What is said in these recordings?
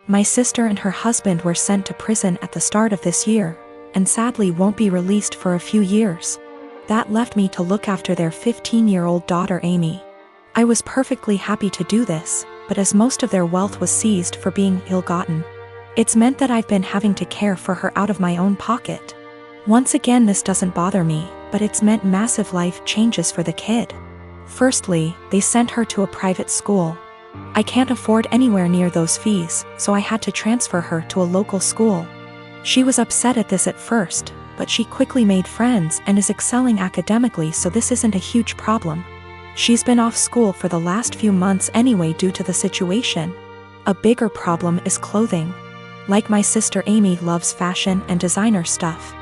My sister and her husband were sent to prison at the start of this year, and sadly won't be released for a few years. That left me to look after their 15-year-old daughter Amy. I was perfectly happy to do this, but as most of their wealth was seized for being ill-gotten, it's meant that I've been having to care for her out of my own pocket. Once again, this doesn't bother me, but it's meant massive life changes for the kid. Firstly, they sent her to a private school. I can't afford anywhere near those fees, so I had to transfer her to a local school. She was upset at this at first, but she quickly made friends and is excelling academically, so this isn't a huge problem. She's been off school for the last few months anyway due to the situation. A bigger problem is clothing. Like my sister, Amy loves fashion and designer stuff.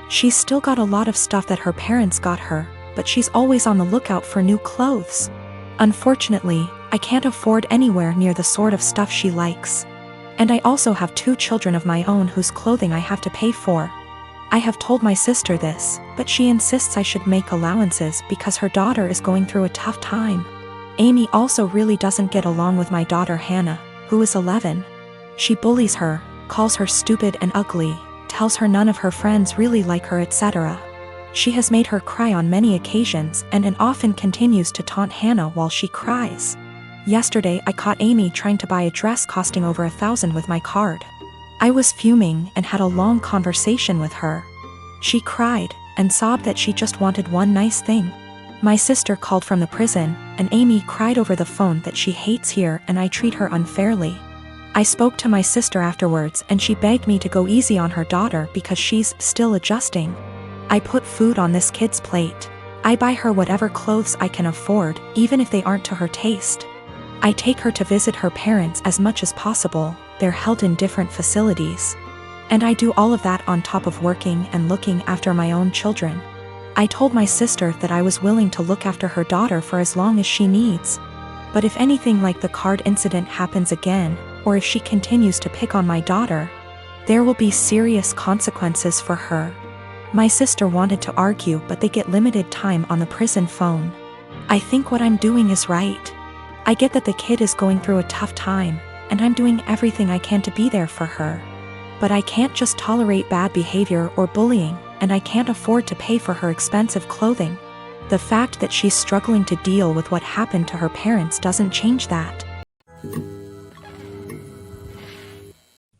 She's still got a lot of stuff that her parents got her, but she's always on the lookout for new clothes. Unfortunately, I can't afford anywhere near the sort of stuff she likes. And I also have 2 children of my own whose clothing I have to pay for. I have told my sister this, but she insists I should make allowances because her daughter is going through a tough time. Amy also really doesn't get along with my daughter Hannah, who is 11. She bullies her, calls her stupid and ugly, tells her none of her friends really like her, etc. She has made her cry on many occasions and often continues to taunt Hannah while she cries. Yesterday I caught Amy trying to buy a dress costing over $1,000 with my card. I was fuming and had a long conversation with her. She cried and sobbed that she just wanted one nice thing. My sister called from the prison, and Amy cried over the phone that she hates here and I treat her unfairly. I spoke to my sister afterwards and she begged me to go easy on her daughter because she's still adjusting. I put food on this kid's plate. I buy her whatever clothes I can afford, even if they aren't to her taste. I take her to visit her parents as much as possible. They're held in different facilities. And I do all of that on top of working and looking after my own children. I told my sister that I was willing to look after her daughter for as long as she needs. But if anything like the card incident happens again, or if she continues to pick on my daughter, there will be serious consequences for her. My sister wanted to argue, but they get limited time on the prison phone. I think what I'm doing is right. I get that the kid is going through a tough time, and I'm doing everything I can to be there for her. But I can't just tolerate bad behavior or bullying, and I can't afford to pay for her expensive clothing. The fact that she's struggling to deal with what happened to her parents doesn't change that.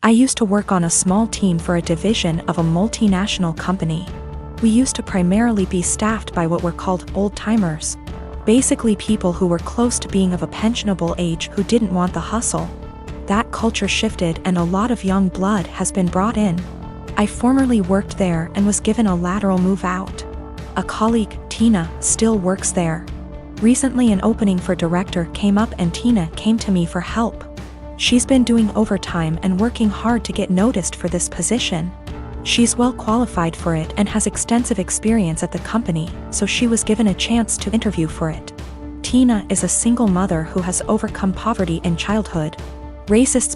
I used to work on a small team for a division of a multinational company. We used to primarily be staffed by what were called old-timers. Basically people who were close to being of a pensionable age who didn't want the hustle. That culture shifted and a lot of young blood has been brought in. I formerly worked there and was given a lateral move out. A colleague, Tina, still works there. Recently an opening for director came up and Tina came to me for help. She's been doing overtime and working hard to get noticed for this position. She's well qualified for it and has extensive experience at the company, so she was given a chance to interview for it. Tina is a single mother who has overcome poverty in childhood, racists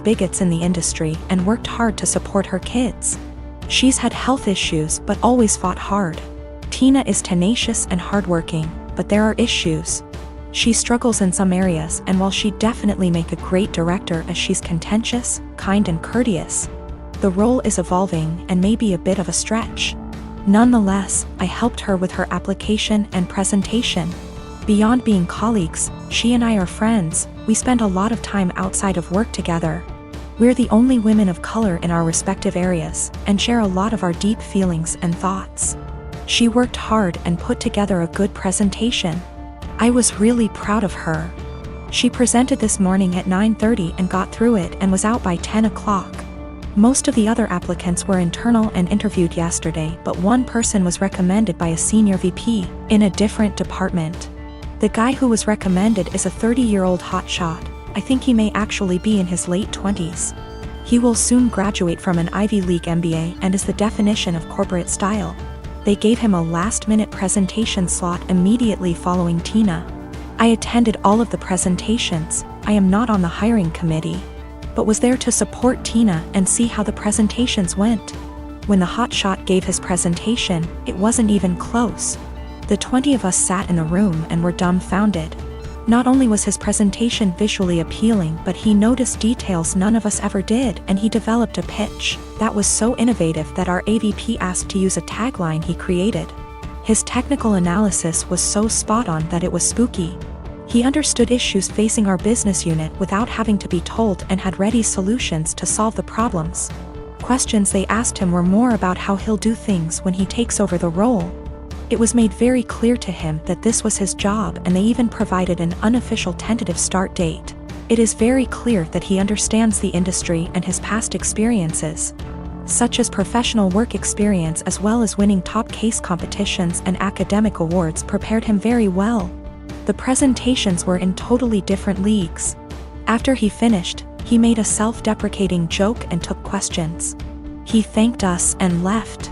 / bigots in the industry, and worked hard to support her kids. She's had health issues but always fought hard. Tina is tenacious and hardworking, but there are issues. She struggles in some areas, and while she'd definitely make a great director as she's contentious, kind and courteous, the role is evolving and may be a bit of a stretch. Nonetheless, I helped her with her application and presentation. Beyond being colleagues, she and I are friends. We spend a lot of time outside of work together. We're the only women of color in our respective areas, and share a lot of our deep feelings and thoughts. She worked hard and put together a good presentation. I was really proud of her. She presented this morning at 9:30 and got through it and was out by 10 o'clock. Most of the other applicants were internal and interviewed yesterday, but one person was recommended by a senior VP in a different department. The guy who was recommended is a 30-year-old hotshot. I think he may actually be in his late 20s. He will soon graduate from an Ivy League MBA and is the definition of corporate style. They gave him a last-minute presentation slot immediately following Tina. I attended all of the presentations. I am not on the hiring committee, but was there to support Tina and see how the presentations went. When the hotshot gave his presentation, it wasn't even close. The 20 of us sat in the room and were dumbfounded. Not only was his presentation visually appealing, but he noticed details none of us ever did, and he developed a pitch that was so innovative that our AVP asked to use a tagline he created. His technical analysis was so spot on that it was spooky. He understood issues facing our business unit without having to be told and had ready solutions to solve the problems. Questions they asked him were more about how he'll do things when he takes over the role. It was made very clear to him that this was his job, and they even provided an unofficial tentative start date. It is very clear that he understands the industry and his past experiences, such as professional work experience as well as winning top case competitions and academic awards, prepared him very well. The presentations were in totally different leagues. After he finished, he made a self-deprecating joke and took questions. He thanked us and left.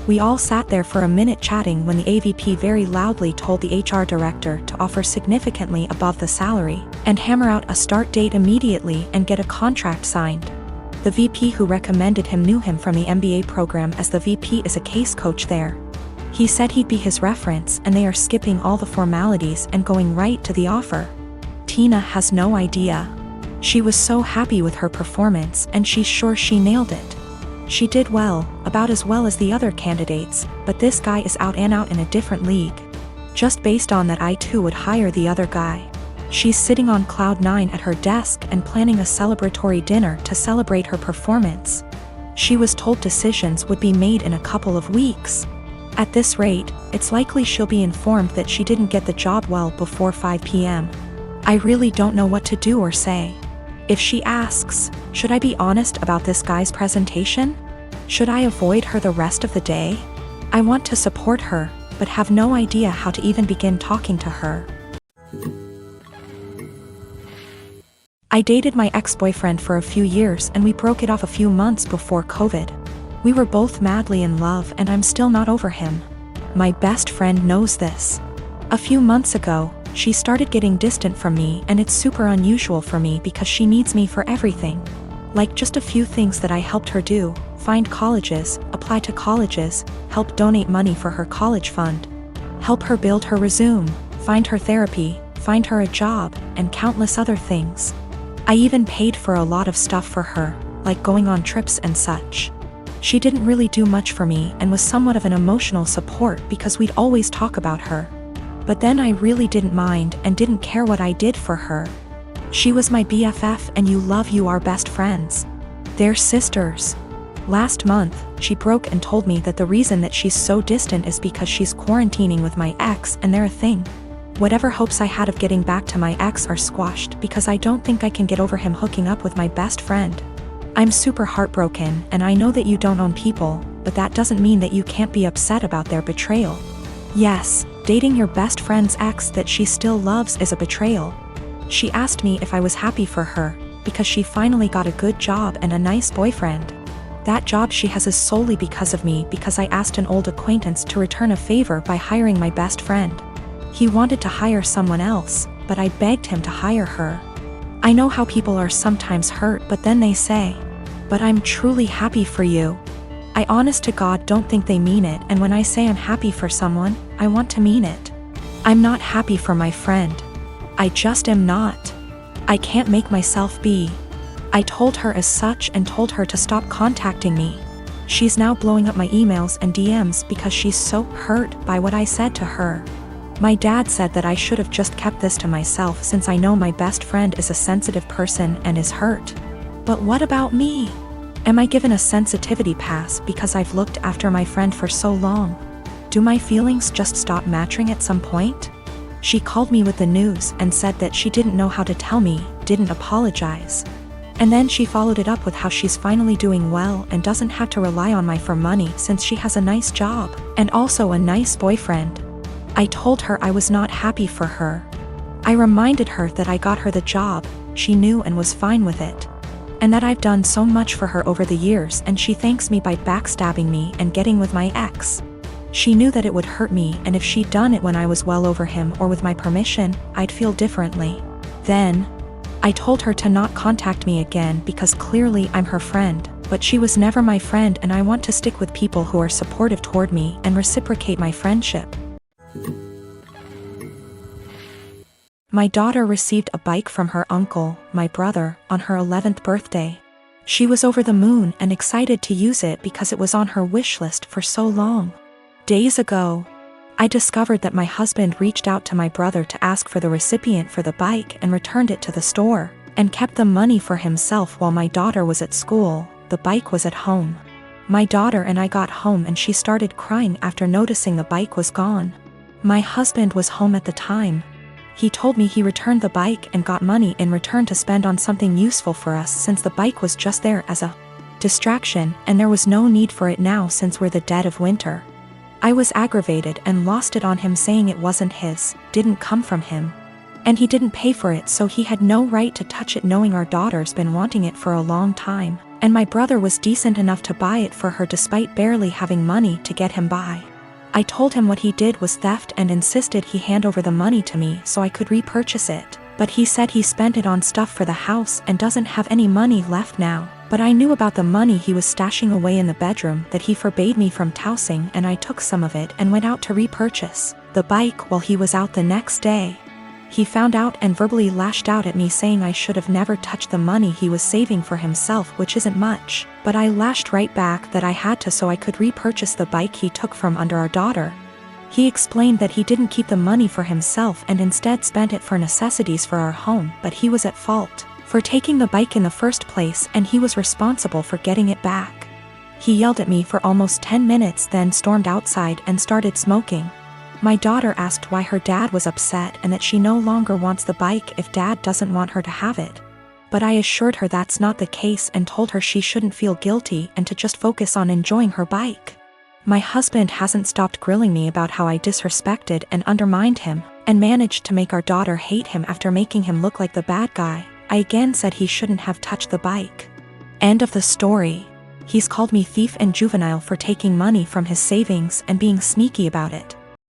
We all sat there for a minute chatting when the AVP very loudly told the HR director to offer significantly above the salary and hammer out a start date immediately and get a contract signed. The VP who recommended him knew him from the MBA program, as the VP is a case coach there. He said he'd be his reference, and they are skipping all the formalities and going right to the offer. Tina has no idea. She was so happy with her performance, and she's sure she nailed it. She did well, about as well as the other candidates, but this guy is out and out in a different league. Just based on that, I too would hire the other guy. She's sitting on cloud 9 at her desk and planning a celebratory dinner to celebrate her performance. She was told decisions would be made in a couple of weeks. At this rate, it's likely she'll be informed that she didn't get the job well before 5 p.m. I really don't know what to do or say. If she asks, should I be honest about this guy's presentation? Should I avoid her the rest of the day? I want to support her, but have no idea how to even begin talking to her. I dated my ex-boyfriend for a few years, and we broke it off a few months before COVID. We were both madly in love, and I'm still not over him. My best friend knows this. A few months ago, she started getting distant from me, and it's super unusual for me because she needs me for everything. Like just a few things that I helped her do: find colleges, apply to colleges, help donate money for her college fund, help her build her resume, find her therapy, find her a job, and countless other things. I even paid for a lot of stuff for her, like going on trips and such. She didn't really do much for me and was somewhat of an emotional support because we'd always talk about her. But then I really didn't mind and didn't care what I did for her. She was my BFF, and you are best friends. They're sisters. Last month, she broke and told me that the reason that she's so distant is because she's quarantining with my ex, and they're a thing. Whatever hopes I had of getting back to my ex are squashed because I don't think I can get over him hooking up with my best friend. I'm super heartbroken, and I know that you don't own people, but that doesn't mean that you can't be upset about their betrayal. Yes, dating your best friend's ex that she still loves is a betrayal. She asked me if I was happy for her, because she finally got a good job and a nice boyfriend. That job she has is solely because of me, because I asked an old acquaintance to return a favor by hiring my best friend. He wanted to hire someone else, but I begged him to hire her. I know how people are sometimes hurt, but then they say, "But I'm truly happy for you." I honest to God don't think they mean it, and when I say I'm happy for someone, I want to mean it. I'm not happy for my friend. I just am not. I can't make myself be. I told her as such and told her to stop contacting me. She's now blowing up my emails and DMs because she's so hurt by what I said to her. My dad said that I should have just kept this to myself, since I know my best friend is a sensitive person and is hurt. But what about me? Am I given a sensitivity pass because I've looked after my friend for so long? Do my feelings just stop matching at some point? She called me with the news and said that she didn't know how to tell me, didn't apologize. And then she followed it up with how she's finally doing well and doesn't have to rely on me for money since she has a nice job and also a nice boyfriend. I told her I was not happy for her. I reminded her that I got her the job, she knew and was fine with it. And that I've done so much for her over the years, and she thanks me by backstabbing me and getting with my ex. She knew that it would hurt me, and if she'd done it when I was well over him or with my permission, I'd feel differently. Then, I told her to not contact me again because clearly I'm her friend, but she was never my friend, and I want to stick with people who are supportive toward me and reciprocate my friendship. My daughter received a bike from her uncle, my brother, on her 11th birthday. She was over the moon and excited to use it because it was on her wish list for so long. Days ago, I discovered that my husband reached out to my brother to ask for the recipient for the bike and returned it to the store, and kept the money for himself while my daughter was at school. The bike was at home. My daughter and I got home and she started crying after noticing the bike was gone. My husband was home at the time. He told me he returned the bike and got money in return to spend on something useful for us since the bike was just there as a distraction and there was no need for it now since we're the dead of winter. I was aggravated and lost it on him, saying it wasn't his, didn't come from him. And he didn't pay for it, so he had no right to touch it, knowing our daughter's been wanting it for a long time, and my brother was decent enough to buy it for her despite barely having money to get him by. I told him what he did was theft and insisted he hand over the money to me so I could repurchase it, but he said he spent it on stuff for the house and doesn't have any money left now. But I knew about the money he was stashing away in the bedroom that he forbade me from tossing, and I took some of it and went out to repurchase the bike while he was out the next day. He found out and verbally lashed out at me, saying I should have never touched the money he was saving for himself, which isn't much, but I lashed right back that I had to so I could repurchase the bike he took from under our daughter. He explained that he didn't keep the money for himself and instead spent it for necessities for our home, but he was at fault for taking the bike in the first place and he was responsible for getting it back. He yelled at me for almost 10 minutes, then stormed outside and started smoking. My daughter asked why her dad was upset and that she no longer wants the bike if dad doesn't want her to have it. But I assured her that's not the case and told her she shouldn't feel guilty and to just focus on enjoying her bike. My husband hasn't stopped grilling me about how I disrespected and undermined him, and managed to make our daughter hate him after making him look like the bad guy. I again said he shouldn't have touched the bike. End of the story. He's called me thief and juvenile for taking money from his savings and being sneaky about it.